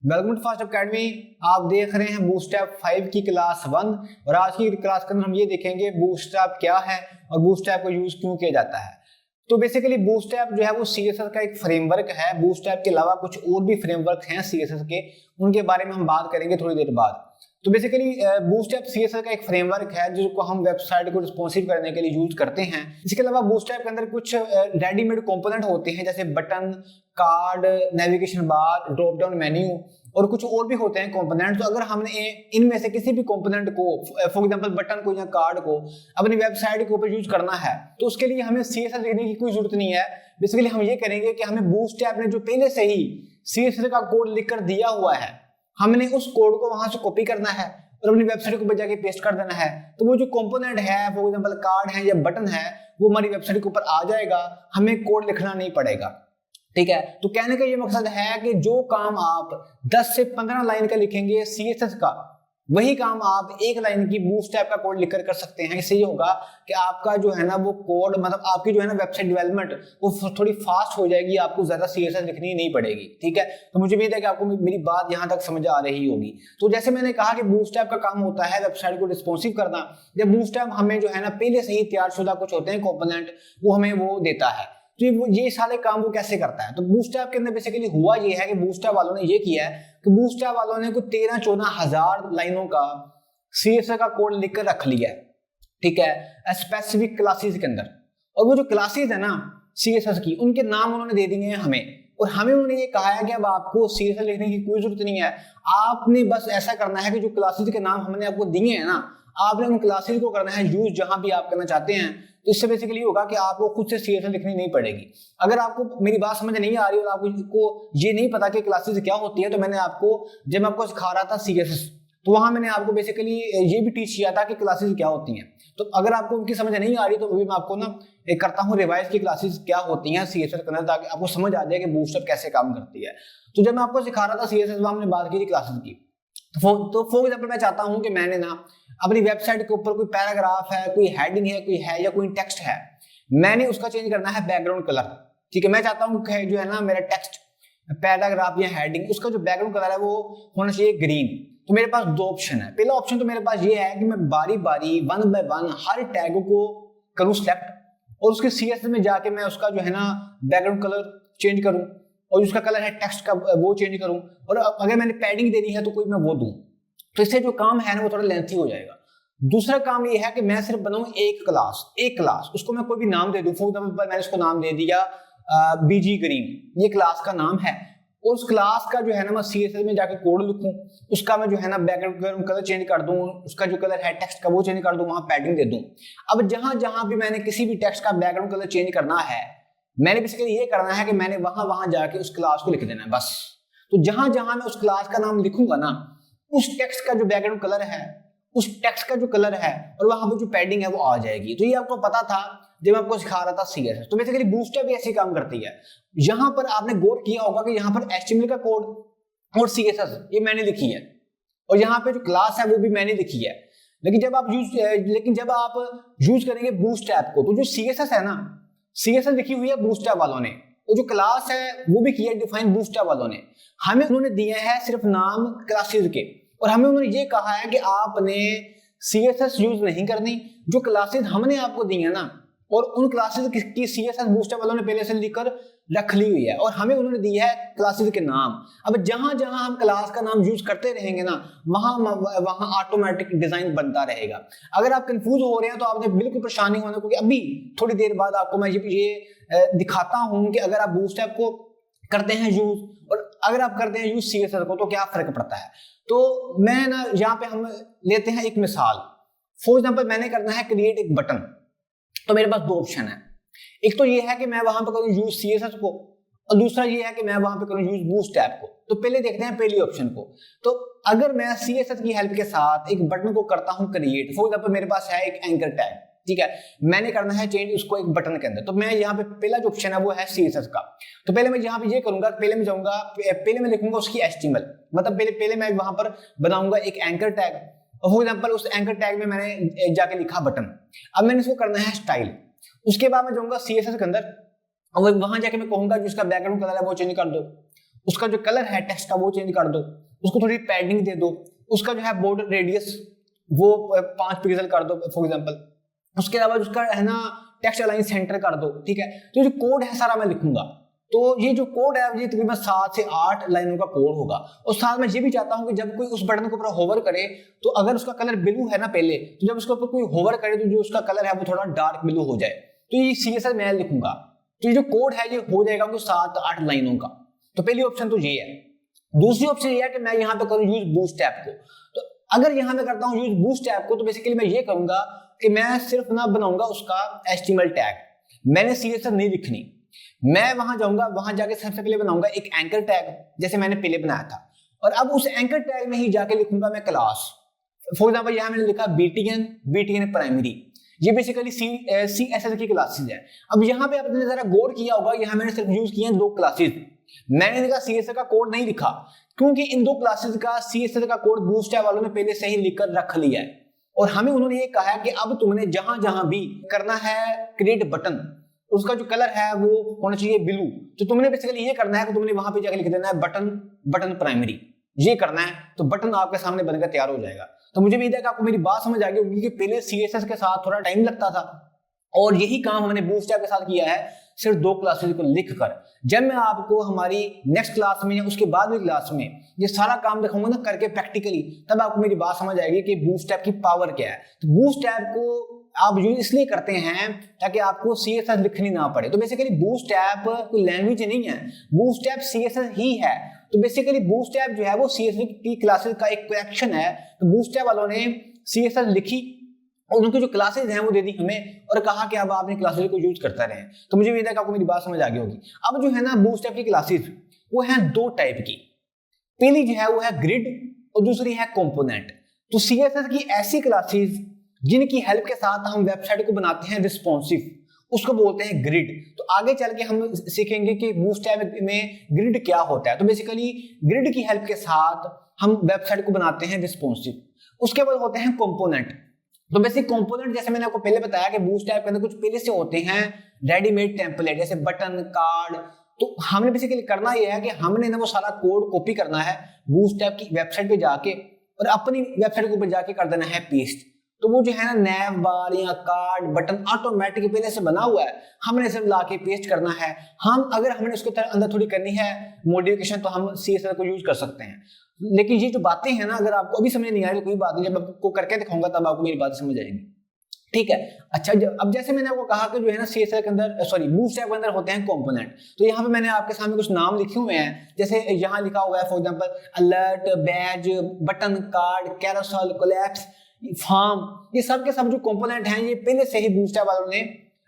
Welcome to fast academy. आप देख रहे हैं बूटस्ट्रैप 5 की क्लास 1 और आज की क्लास के अंदर हम ये देखेंगे बूटस्ट्रैप क्या है और बूटस्ट्रैप को यूज क्यों किया जाता है। तो बेसिकली बूटस्ट्रैप जो है वो सीएसएस का एक फ्रेमवर्क है। बूटस्ट्रैप के अलावा कुछ और भी फ्रेमवर्क हैं सीएसएस के, उनके बारे में हम बात करेंगे थोड़ी देर बाद। तो बेसिकली बूटस्ट्रैप सीएसएस का एक फ्रेमवर्क है जिसको हम वेबसाइट को रिस्पॉन्सिव करने के लिए यूज करते हैं। इसके अलावा बूटस्ट्रैप के अंदर कुछ रेडीमेड कंपोनेंट होते हैं जैसे button, card, navigation bar, drop down menu और कुछ और भी होते हैं कंपोनेंट। तो अगर हमने इनमें से किसी भी कंपोनेंट को, फॉर एग्जांपल बटन को या कार्ड को अपनी वेबसाइट के ऊपर यूज करना है तो उसके लिए हमें सीएसएस लिखने की कोई जरूरत नहीं है। बेसिकली हम ये करेंगे कि हमें बूटस्ट्रैप ने जो पहले से ही सीएसएस का कोड लिखकर दिया हुआ है, हमने उस कोड को वहां से कॉपी करना है और अपनी वेबसाइट के ऊपर जाके पेस्ट कर देना है। तो वो जो कंपोनेंट है, फॉर एग्जांपल कार्ड है या बटन है, वो हमारी वेबसाइट के ऊपर आ जाएगा, हमें कोड लिखना नहीं पड़ेगा। ठीक है, तो कहने का ये मकसद है कि जो काम आप 10 से 15 लाइन का लिखेंगे सीएसएस का, वही काम आप एक लाइन की बूटस्ट्रैप का कोड लिखकर कर सकते हैं। इससे ये होगा कि आपका जो है ना वो कोड, मतलब आपकी जो है ना वेबसाइट डेवलपमेंट वो थोड़ी फास्ट हो जाएगी, आपको ज्यादा सीएसएस लिखनी नहीं पड़ेगी। ठीक है, तो मुझे उम्मीद है कि आपको मेरी बात यहाँ तक समझ आ रही होगी। तो जैसे मैंने कहा कि बूटस्ट्रैप का काम होता है वेबसाइट को रिस्पॉन्सिव करना। जब बूटस्ट्रैप हमें जो है ना पहले से ही तैयार शुदा कुछ होते हैं कंपोनेंट, वो हमें वो देता है। तो ये सारे काम वो कैसे करता है, तो बूटस्ट्रैप के अंदर बेसिकली हुआ ये है कि बूटस्ट्रैप वालों ने ये किया है कि बूटस्ट्रैप वालों ने कुछ 13-14 हजार लाइनों का सीएसएस का कोड लिखकर रख लिया है। ठीक है, स्पेसिफिक क्लासेस के अंदर। और वो जो क्लासेस है ना सीएसएस की, उनके नाम उन्होंने दे दिए हैं हमें, और हमें उन्होंने ये कहा है कि अब आपको सीएसएस लिखने की कोई जरूरत नहीं है। आपने बस ऐसा करना है कि जो क्लासेस के नाम हमने आपको दिए हैं ना, आपने उन क्लासेस को करना है यूज जहां भी आप करना चाहते हैं। तो इससे बेसिकली होगा कि आपको खुद से सीएसएस लिखनी नहीं पड़ेगी। अगर आपको मेरी बात समझ नहीं आ रही और आपको ये नहीं पता कि क्लासेस क्या होती है, तो मैंने आपको जब मैं आपको सिखा रहा था सीएसएस, तो वहां मैंने आपको बेसिकली ये भी टीच किया था कि क्लासेस क्या होती हैं। तो अगर आपको उनकी समझ नहीं आ रही तो अभी मैं आपको ना एक करता हूँ रिवाइज की क्लासेस क्या होती हैं सीएसएस के अंदर, ताकि आपको समझ आ जाए कि बूटस्ट्रैप कैसे काम करती है। तो जब मैं आपको सिखा रहा था सीएसएस, हमने बात की थी क्लासेस की। तो फॉर एग्जांपल मैं चाहता हूं कि मैंने ना अपनी वेबसाइट के ऊपर कोई पैराग्राफ है, कोई हेडिंग है, कोई है या कोई टेक्स्ट है, मैंने उसका चेंज करना है बैकग्राउंड कलर। ठीक है, मैं चाहता हूं कि जो है ना मेरा टेक्स्ट, पैराग्राफ या हेडिंग, उसका जो बैकग्राउंड कलर है वो होना चाहिए ग्रीन। तो मेरे पास दो ऑप्शन है। पहला ऑप्शन तो मेरे पास ये है कि मैं बारी बारी 1 बाय 1 हर टैग को करूं सेलेक्ट और उसके सीएसएस में जाके मैं उसका जो है ना बैकग्राउंड कलर चेंज करूं और उसका कलर है टेक्स्ट का वो चेंज करूं, और अगर मैंने पैडिंग देनी है तो कोई मैं वो दूं। तो इससे जो काम है ना वो थोड़ा लेंथी हो जाएगा। दूसरा काम ये है कि मैं सिर्फ बनाऊं एक क्लास, उसको मैं कोई भी नाम दे दूं। फॉर एग्जांपल मैंने इसको नाम दे दिया बीजी ग्रीन, ये क्लास का नाम है। और उस क्लास का जो है ना मैं सीएसएस में जाके कोड लिखूं, उसका मैं जो है ना बैकग्राउंड कलर चेंज कर दूं, उसका जो कलर है टेक्स्ट का वो चेंज कर दूं, वहां पैडिंग दे दूं। अब जहां जहां भी मैंने किसी भी टेक्स्ट का बैकग्राउंड कलर चेंज करना है, मैंने बेसिकली ये करना है कि मैंने वहां जाके उस क्लास को लिख देना है बस। तो जहां जहां मैं उस क्लास का नाम लिखूंगा ना, उस टेक्स्ट का जो बैकग्राउंड कलर है, उस टेक्स्ट का जो कलर है और वहां पर जो पैडिंग है वो आ जाएगी। तो ये आपको पता था जब मैं आपको सिखा रहा था सीएसएस। तो बेसिकली बूटस्ट्रैप भी ऐसे काम करती है। यहां पर आपने गौर किया होगा कि यहां पर एचटीएमएल का कोड और सीएसएस ये मैंने लिखी है, और यहाँ पे जो क्लास है वो भी मैंने लिखी है। लेकिन जब आप यूज करेंगे बूटस्ट्रैप को, तो जो सीएसएस है ना, सीएसएस लिखी हुई है बूटस्ट्रैप वालों ने, और जो क्लास है वो भी किया डिफाइन बूटस्ट्रैप वालों ने। हमें उन्होंने दिए हैं सिर्फ नाम क्लासेस के, और हमें उन्होंने ये कहा है कि आपने सीएसएस यूज नहीं करनी। जो क्लासेस हमने आपको दी है ना, और उन क्लासेस की सीएसएस बूटस्ट्रैप वालों ने पहले से लिखकर रख ली हुई है, और हमें उन्होंने दी है क्लासेस के नाम। अब जहां जहां हम क्लास का नाम यूज करते रहेंगे ना, वहां ऑटोमेटिक डिजाइन बनता रहेगा। अगर आप कंफ्यूज हो रहे हैं तो आपने बिल्कुल परेशान नहीं होना, क्योंकि अभी थोड़ी देर बाद आपको मैं ये दिखाता हूं कि अगर आप बूटस्ट्रैप को करते हैं यूज और अगर आप करते हैं यूज सीएसएस को, तो क्या फर्क पड़ता है। तो मैं ना यहाँ पे हम लेते हैं एक मिसाल। फॉर एग्जांपल मैंने करना है क्रिएट एक बटन, तो मेरे पास दो ऑप्शन है। एक तो ये है कि मैं वहां पर करूं यूज सीएसएस को, और दूसरा ये है कि मैं वहां पे करूं यूज बूटस्ट्रैप को। तो पहले देखते हैं पहली ऑप्शन को। तो अगर मैं सीएसएस की हेल्प के साथ एक बटन को करता हूं क्रिएट, फॉर एग्जांपल मेरे पास है एक एंकर टैग, ठीक है, मैंने करना है चेंज उसको एक बटन के अंदर। तो मैं यहाँ पे पहला जो ऑप्शन है वो है सीएसएस का। तो पहले मैं यहाँ पे ये करूंगा, पहले मैं जाऊंगा, पहले मैं लिखूंगा उसकी एचटीएमएल, मतलब पहले मैं वहां पर बनाऊंगा एक एंकर टैग, और फॉर एग्जांपल उस एंकर टैग में मैंने जाके लिखा बटन। अब मैंने इसको करना है स्टाइल। उसके बाद मैं जाऊंगा सीएसएस के अंदर और वहां जाके मैं कहूंगा जिसका बैकग्राउंड कलर है वो चेंज कर दो। उसका जो कलर है टेक्स्ट का वो चेंज कर दो, उसको थोड़ी पैडिंग दे दो, उसका जो है बॉर्डर रेडियस वो 5 पिक्सल कर दो फॉर एग्जांपल, उसके अलावा उसका है ना टेक्स्ट अलाइन सेंटर कर दो, ठीक है। तो जो कोड है सारा मैं लिखूंगा, तो ये जो कोड है ये तकरीबन 7 से 8 लाइनों का कोड होगा। और साथ में ये भी चाहता हूं कि जब कोई उस बटन के ऊपर होवर करे तो अगर उसका कलर ब्लू है ना पहले, तो जब उसके ऊपर कोई होवर करे तो जो उसका कलर है वो थोड़ा डार्क ब्लू हो जाए। तो ये CSS मैं लिखूंगा, तो ये जो कोड है ये हो जाएगा 7-8 लाइनों का। तो पहली ऑप्शन तो ये है। दूसरी ऑप्शन ये है कि मैं यहाँ पे करूँ यूज बूटस्ट्रैप को। तो अगर यहाँ पे करता हूँ यूज बूटस्ट्रैप को तो बेसिकली मैं ये करूंगा कि मैं सिर्फ ना बनाऊंगा उसका HTML टैग, मैंने CSS नहीं लिखनी। मैं वहां जाऊंगा, वहां जाके सबसे पहले बनाऊंगा एक एंकर टैग जैसे मैंने पहले बनाया था, और अब उस एंकर टैग में ही जाके लिखूंगा मैं क्लास। फॉर एग्जांपल यहां मैंने लिखा BTN प्राइमरी, ये बेसिकली CSS की क्लासेस है। अब यहाँ पे आपने जरा गौर किया होगा, यहाँ मैंने सिर्फ यूज किए हैं 2 क्लासेस, मैंने इनका CSS का कोड नहीं लिखा क्योंकि इन 2 क्लासेस का CSS का कोड बूटस्ट्रैप वालों ने पहले से ही लिखकर रख लिया है। और हमें उन्होंने ये कहा है कि अब तुमने जहां जहां भी करना है क्रिएट बटन, उसका जो कलर है वो होना चाहिए ब्लू, तो तुमने बेसिकली ये करना है कि तुमने वहां पे जाके लिख देना है बटन प्राइमरी, ये करना है, तो बटन आपके सामने बनकर तैयार हो जाएगा। तो मुझे उम्मीद है कि आपको मेरी बात समझ आ गई होगी कि पहले CSS के साथ थोड़ा टाइम लगता था और यही काम हमने बूटस्ट्रैप के साथ किया है सिर्फ 2 क्लासेस को लिखकर। जब मैं आपको हमारी नेक्स्ट क्लास में या उसके बाद की क्लास में ये सारा काम दिखाऊंगा ना करके प्रैक्टिकली, तब आपको मेरी बात समझ आएगी कि बूटस्ट्रैप की पावर क्या है। तो बूटस्ट्रैप को आप यूज इसलिए करते हैं ताकि आपको CSS लिखनी ना पड़े। तो बेसिकली बूटस्ट्रैप कोई लैंग्वेज नहीं है, बूटस्ट्रैप CSS ही है। तो बेसिकली बूटस्ट्रैप जो है वो CSS की क्लासेस का एक कलेक्शन है। तो बूटस्ट्रैप वालों ने CSS लिखी और उनकी जो क्लासेस हैं वो दे दी हमें और कहा कि अब आप अपनी क्लासेस को यूज करता रहें। तो मुझे उम्मीद है कि आपको मेरी बात समझ आ गई होगी। अब जो है ना बूटस्ट्रैप की क्लासेस वो है 2 टाइप की, पहली जो है वो है ग्रिड और दूसरी है कंपोनेंट। तो CSS की ऐसी क्लासेस जिनकी हेल्प के साथ हम वेबसाइट को बनाते हैं रिस्पॉन्सिव, उसको बोलते हैं ग्रिड। तो आगे चल के हम सीखेंगे कि बूटस्ट्रैप में ग्रिड क्या होता है। तो बेसिकली ग्रिड की हेल्प के साथ हम वेबसाइट को बनाते हैं रिस्पॉन्सिव। उसके बाद होते हैं कंपोनेंट। तो बेसिक कंपोनेंट जैसे मैंने आपको पहले बताया कि बूटस्ट्रैप के अंदर कुछ पहले से होते हैं रेडीमेड टेम्पलेट जैसे बटन कार्ड। तो हमने बेसिकली करना यह है कि हमने ना वो सारा कोड कॉपी करना है बूटस्ट्रैप की वेबसाइट पे जाके और अपनी वेबसाइट के ऊपर जाके कर देना है पेस्ट। तो वो जो है ना नैव बार या कार्ड बटन ऑटोमेटिक पहले से बना हुआ है, हमने सिर्फ लाके पेस्ट करना है। हम अगर हमने उसके अंदर थोड़ी करनी है मॉडिफिकेशन तो हम CSS को यूज कर सकते हैं। लेकिन ये जो बातें हैं ना अगर आपको अभी समझ नहीं आ रही तो कोई बात नहीं, जब आपको करके दिखाऊंगा तब आपको मेरी बात समझ आएगी, ठीक है। अच्छा अब जैसे मैंने आपको कहा कि जो है ना CSS के अंदर बूटस्ट्रैप के अंदर होते हैं कंपोनेंट। तो यहाँ पे मैंने आपके सामने कुछ नाम लिखे हुए हैं, जैसे यहाँ लिखा हुआ है for example alert, badge, button, card, carousel, collapse, form, ये सब के सब जो कंपोनेंट हैं ये पहले से ही बूटस्ट्रैप वालों ने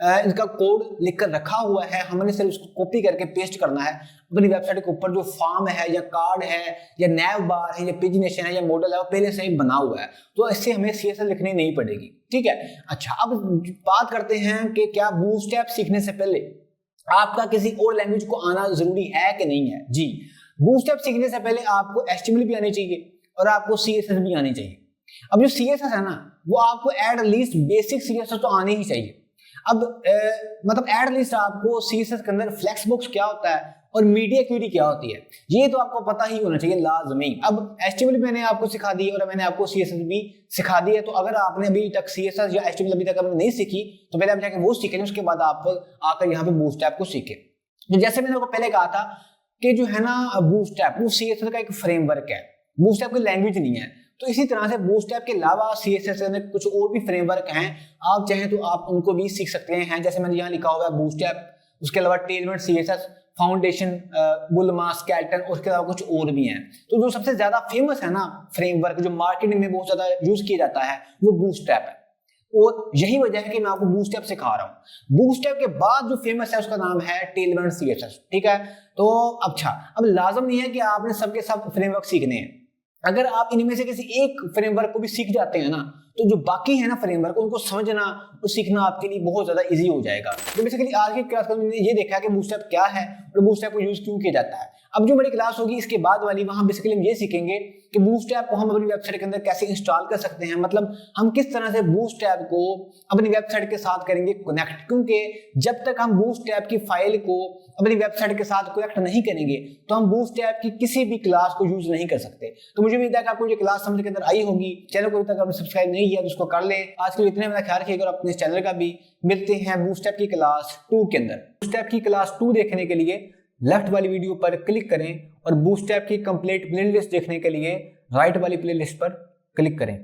इनका कोड लिखकर रखा हुआ है। हमने सिर्फ उसको कॉपी करके पेस्ट करना है अपनी वेबसाइट के ऊपर। जो फॉर्म है या कार्ड है या नैव बार है या पेजिनेशन है या मॉडल है वो पहले से ही बना हुआ है, तो इससे हमें CSS लिखनी नहीं पड़ेगी, ठीक है। अच्छा अब बात करते हैं कि क्या बूटस्ट्रैप सीखने से पहले आपका किसी और लैंग्वेज को आना जरूरी है कि नहीं है। जी, बूटस्ट्रैप सीखने से पहले आपको HTML भी आनी चाहिए और आपको CSS भी आनी चाहिए। अब जो CSS है ना वो आपको एट लीस्ट बेसिक CSS तो आने ही चाहिए। अब मतलब एट लीस्ट आपको CSS के अंदर फ्लेक्स बॉक्स क्या होता है और मीडिया क्वेरी क्या होती है ये तो आपको पता ही होना चाहिए लाजमी। अब HTML मैंने आपको सिखा दी और मैंने आपको CSS भी सिखा दी है। तो अगर आपने अभी तक CSS या HTML अभी तक आपने नहीं सीखी तो पहले आप जाके वो सीखें, उसके बाद आप आकर यहाँ पे बूटस्ट्रैप को सीखें। तो जैसे मैंने आपको पहले कहा था कि जो है ना बूटस्ट्रैप वो CSS का एक फ्रेमवर्क है, बूटस्ट्रैप कोई लैंग्वेज नहीं है। तो इसी तरह से बूटस्ट्रैप के अलावा CSS के अंदर कुछ और भी फ्रेमवर्क हैं, आप चाहें तो आप उनको भी सीख सकते हैं। जैसे मैंने यहाँ लिखा हुआ है बूटस्ट्रैप, उसके अलावा टेलमेंट CSS, फाउंडेशन, बुलमा, स्केलेटन और उसके अलावा कुछ और भी हैं। तो जो सबसे ज्यादा फेमस है ना फ्रेमवर्क जो मार्केटिंग में बहुत ज्यादा यूज किया जाता है वो बूटस्ट्रैप है और यही वजह है कि मैं आपको बूटस्ट्रैप सिखा रहा हूँ। बूटस्ट्रैप के बाद जो फेमस है उसका नाम है टेलमेंट CSS, ठीक है। तो अच्छा अब लाजम नहीं है कि आपने सबके सब फ्रेमवर्क सीखने हैं। अगर आप इनमें से किसी एक फ्रेमवर्क को भी सीख जाते हैं ना तो जो बाकी है ना फ्रेमवर्क उनको समझना और सीखना आपके लिए बहुत ज्यादा इजी हो जाएगा। तो बेसिकली आज की क्लास में मैंने ये देखा कि बूटस्ट्रैप क्या है और बूटस्ट्रैप को यूज क्यों किया जाता है। अब जो हमारी क्लास होगी इसके बाद वाली, वहां बेसिकली हम ये सीखेंगे कि बूस्ट ऐप को हम अपनी वेबसाइट के अंदर कैसे इंस्टॉल कर सकते हैं, मतलब हम किस तरह से बूस्ट ऐप को अपनी वेबसाइट के साथ करेंगे कनेक्ट, क्योंकि जब तक हम बूस्ट ऐप की फाइल को अपनी वेबसाइट के साथ कनेक्ट नहीं करेंगे तो हम बूस्ट ऐप की किसी भी क्लास को यूज नहीं कर सकते। तो मुझे उम्मीद है कि आपको ये क्लास समझ के अंदर आई होगी। चैनल को अभी तक आपने सब्सक्राइब नहीं किया तो उसको कर ले। आज के लिए इतने, मेरा ख्याल रखिएगा और अपने चैनल का भी। मिलते हैं बूस्ट ऐप की क्लास 2 के अंदर। बूस्ट ऐप की क्लास 2 देखने के लिए लेफ्ट वाली वीडियो पर क्लिक करें और बूस्ट ऐप की कंप्लीट प्लेलिस्ट देखने के लिए राइट वाली प्लेलिस्ट पर क्लिक करें।